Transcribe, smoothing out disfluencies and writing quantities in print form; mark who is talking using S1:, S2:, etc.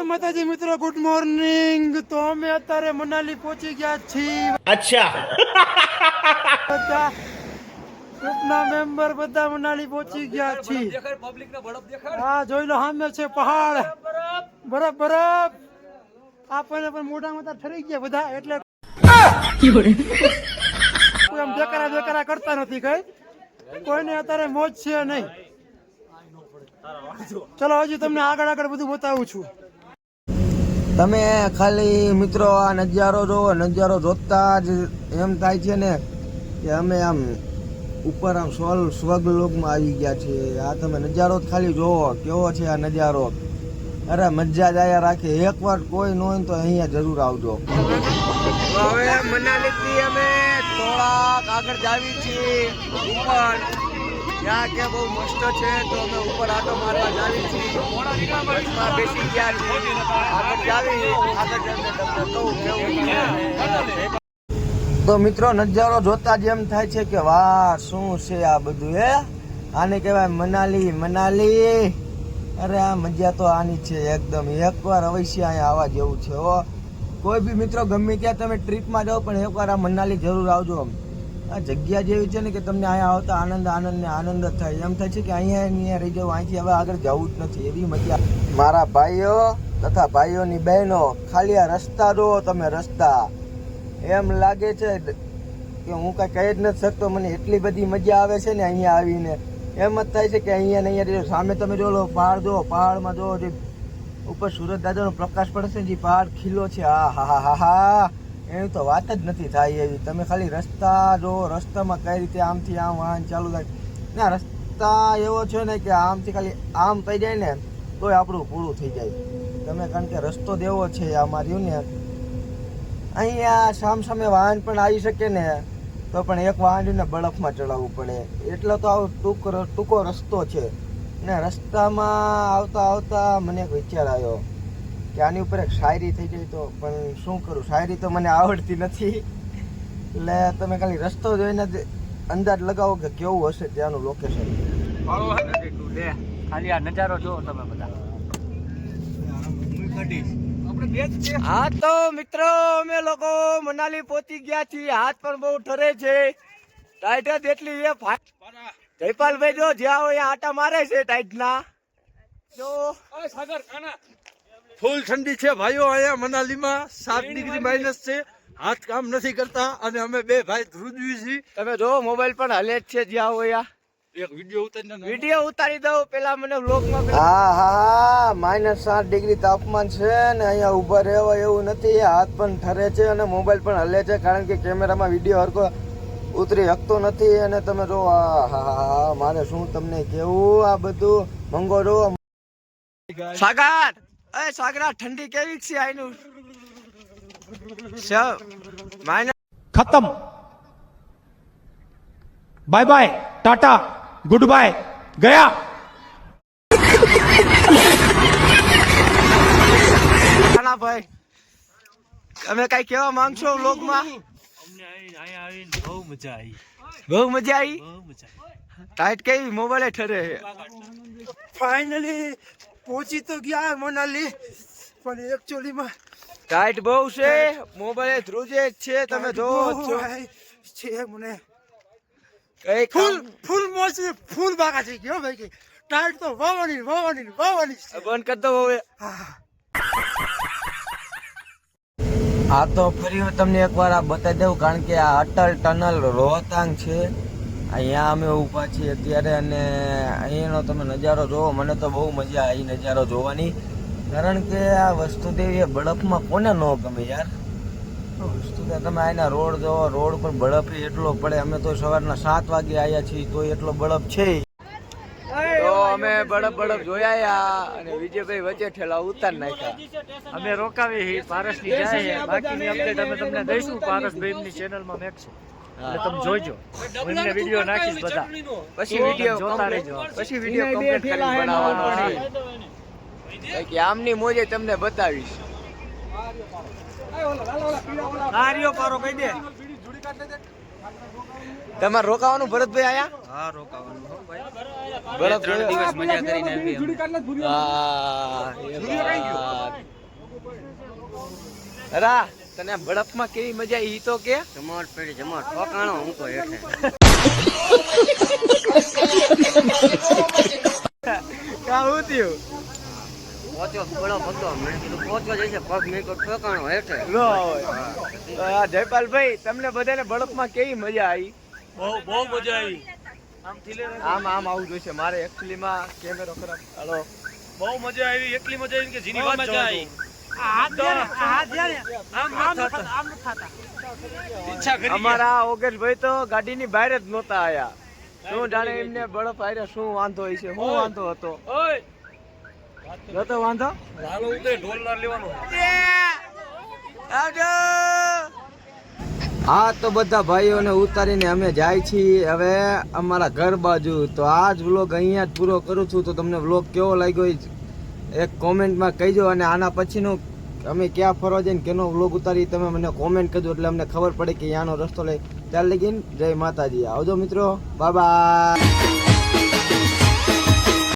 S1: માતાજી મિત્રો, good morning. તો અમે અત્યારે મનાલી પહોંચી ગયા છીએ.
S2: અચ્છા
S1: બધા ગ્રુપના મેમ્બર બધા મનાલી પહોંચી ગયા છીએ. હા જોઈ લો, સામે છે પહાડ, બરફ બરફ. આપણને પણ મોટા મોટા ઠરી ગયા બધા, એટલે કોઈ આમ બેકારા કરતા નથી. કઈ કોઈને અત્યારે મોજ છે નહીં. ચલો હજી તમને આગળ બધું બતાવું છું.
S3: તમે ખાલી મિત્રો આ નજારો જોવો, નજારો જોતા જ એમ થાય છે ને કે અમે આમ ઉપર આમ સ્વર્ગલોકમાં આવી ગયા છીએ. આ તમે નજારો ખાલી જોવો, કેવો છે આ નજારો. અરે મજા જ આયા રાખે. એકવાર કોઈ ન હોય તો અહીંયા જરૂર આવજો. હવે મનાલીથી અમે થોડાક આગળ જાવી છીએ ઉપર, ત્યાં કે બહુ મસ્ત છે. તો અમે ઉપર આટો મારવા જાવી છીએ. બસમાં બેસી ગયા છીએ. આગળ જાવી, આગળ જઈને તમને કહું કેવું છે. તો મિત્રો નજારો જોતા જ એમ થાય છે કે વાહ, શું છે આ બધું. આને કહેવાય મનાલી. મનાલી, અરે આ મજા તો આની છે એકદમ. એકવાર અવશ્ય અહીંયા આવવા જેવું છે. કોઈ બી મિત્રો ગમે ત્યાં તમે ટ્રીપમાં જાઓ, પણ એકવાર આ મનાલી જરૂર આવજો. આ જગ્યા જેવી છે ને કે તમને અહીંયા આવતા આનંદ જ થાય. એમ થાય છે કે અહીંયા રહી જાવ, અહીંથી હવે આગળ જવું જ નથી, એવી મજા. મારા ભાઈઓ તથા ભાઈઓની બહેનો, ખાલી આ રસ્તા જુઓ તમે. રસ્તા એમ લાગે છે કે હું કાંઈ કહી જ નથી શકતો. મને એટલી બધી મજા આવે છે ને અહીંયા આવીને. એમ જ થાય છે કે અહીંયા ને અહીંયા સામે તમે જો પહાડ જુઓ, પહાડમાં જુઓ જે ઉપર સુરત દાદાનો પ્રકાશ પડે છે, જે પહાડ ખીલો છે. હા એની તો વાત જ નથી થાય એવી. તમે ખાલી રસ્તા જો, રસ્તામાં કઈ રીતે આમથી આમ વાહન ચાલુ થાય ના. રસ્તા એવો છે ને કે આમથી ખાલી આમ થઈ જાય ને તોય આપણું પૂરું થઈ જાય. તમે કારણ કે રસ્તો જ એવો છે અમાર્યું ને. અહીંયા સામે વાહન પણ આવી શકે ને, તો પણ એક વાહન બરફમાં ચડાવવું પડે. એટલો તો આવો ટૂંકો રસ્તો છે ને. રસ્તામાં આવતા મને એક વિચાર આવ્યો કે આની ઉપર એક શાયરી થઈ જાય તો. પણ શું કરું, શાયરી તો મને આવડતી નથી. એટલે તમે ખાલી રસ્તો જોઈને અંદાજ લગાવો કે કેવું હશે ત્યાંનું લોકેશન.
S1: ખાલી આ નજારો જોવો તમે બધા. હા તો મિત્રો, અમે લોકો મનાલી પહોંચી ગયા છીએ. હાથ પણ બહુ ઠરે છે. ટાઈટ એટલી એ જયપાલભાઈ જો જ્યાં હોય આટા મારે છે ટાઈટ ના. જો ફૂલ ઠંડી છે ભાઈઓ. અહીંયા મનાલીમાં 7 ડિગ્રી માઇનસ છે. હાથ કામ નથી કરતા અને અમે બે ભાઈ ધ્રુજવી છીએ. તમે જો મોબાઈલ પણ હલે જ છે જ્યાં હોય. એક વિડીયો ઉતારી દઉં પેલા મને વ્લોગમાં.
S3: હા -7 ડિગ્રી તાપમાન છે ને અહીંયા ઉભા રહેવા એવું નથી. હાથ પણ ઠરે છે અને મોબાઈલ પણ હલે છે, કારણ કે કેમેરામાં વિડીયો હરકો ઉતરી શકતો નથી. અને તમે જો હા મારે શું તમને કેવું આ બધું. મંગો જો સાગરા ઠંડી કેવી છે આઈનું.
S4: खत्म bye bye tata goodbye गया.
S3: ભાઈ તમે કઈ કેવા માંગશો વ્લોગમાં?
S1: બહુ મજા આવી.
S3: ટાઈટ કેવી મોબાઈલ ઠરે.
S1: ફાઇનલી પહોંચી તો ગયા મનાલી, પણ એકચ્યુઅલીમાં
S3: ટાઈટ બહુ છે. મોબાઈલ ધ્રુજે છે. તમે જો
S1: છે મને
S3: કઈ
S1: ફૂલ મોજ, ફૂલ બાકા થઈ ગયો ભાઈ. ટાઈટ તો વાવવાની
S3: બંધ કરી દો હવે. આ તો ફરી તમને એકવાર આ બતાવી દઉં, કારણ કે આ અટલ ટનલ રોહતાંગ છે. અહીંયા અમે ઊભા છીએ અત્યારે અને અહીંયાનો તમે નજારો જોવો. મને તો બહુ મજા આવી નજારો જોવાની, કારણ કે આ વસ્તુદેવ એ બરફમાં કોને ન ગમે યાર. વસ્તુદેવ તમે અહીંના રોડ જોવો, રોડ પર બરફ એટલો પડે. અમે તો સવારના 7 વાગે આવ્યા છીએ તો એટલો બરફ છે. તો અમે બરફ જોયા અને વિજયભાઈ વચ્ચે ઠેલા ઉતાર નાખ્યા.
S1: અમે રોકાવી પારસની જાય. બાકીની અપડેટ અમે તમને દઈશું પારસભાઈની ચેનલમાં મેકશું, એટલે તમે જોઈજો. હું એમને વિડીયો નાખીશ બધા,
S3: પછી વિડીયો
S1: જોતા રહેજો.
S3: પછી વિડીયો કમ્પ્લીટ કરીને બનાવવાનો છે કે આમની મોજે તમને બતાવીશ.
S1: આર્યો પારો કહી દે.
S3: તમારે રોકાવાનું ભરતભાઈ આયા?
S1: હા રોકાવાનું ભાઈ.
S3: બરફ
S1: 3 દિવસ મજા કરીને આવી.
S3: હા રા તને બરફમાં કેવી મજા ઈ તો કે
S2: જમર પેડી જમર ઠોકાણો હું તો હેઠે
S3: કાવું થયું
S2: પહોંચો બળો હતો મેં કીધું પહોંચવા જઈશે પગ મેં કહ્યું ઠોકાણો હેઠે
S3: લો હોય જયપાલભાઈ તમને બધાને બરફમાં કેવી મજા આવી
S1: બહુ મજા આવી
S3: આમ આવું જોઈશે મારે એકચ્યુઅલી માં કેમેરો ખરાબ હાલો
S1: બહુ મજા આવી એટલી મજા આવી કે જેની વાત મજા આવી
S3: અમારા ઓગેશભાઈ તો ગાડીની બહાર જ નહોતા આયા શું જાણે એમને બરફ આયરે શું વાંધો હોય છે શું વાંધો હતો નતો વાંધો હા તો બધા ભાઈઓને ઉતારીને અમે જાય છીએ હવે અમારા ઘર બાજુ તો આ જ વ્લોગ અહીંયા જ પૂરો કરું છું તો તમને વ્લોગ કેવો લાગ્યો એ એક કોમેન્ટમાં કહીજો અને આના પછીનું અમે ક્યાં ફરવા જઈને કેનો વ્લોગ ઉતારી તમે મને કોમેન્ટ કરજો એટલે અમને ખબર પડે કે અહીંયાનો રસ્તો લઈ ત્યાં લગીને જય માતાજી આવજો મિત્રો બાય બાય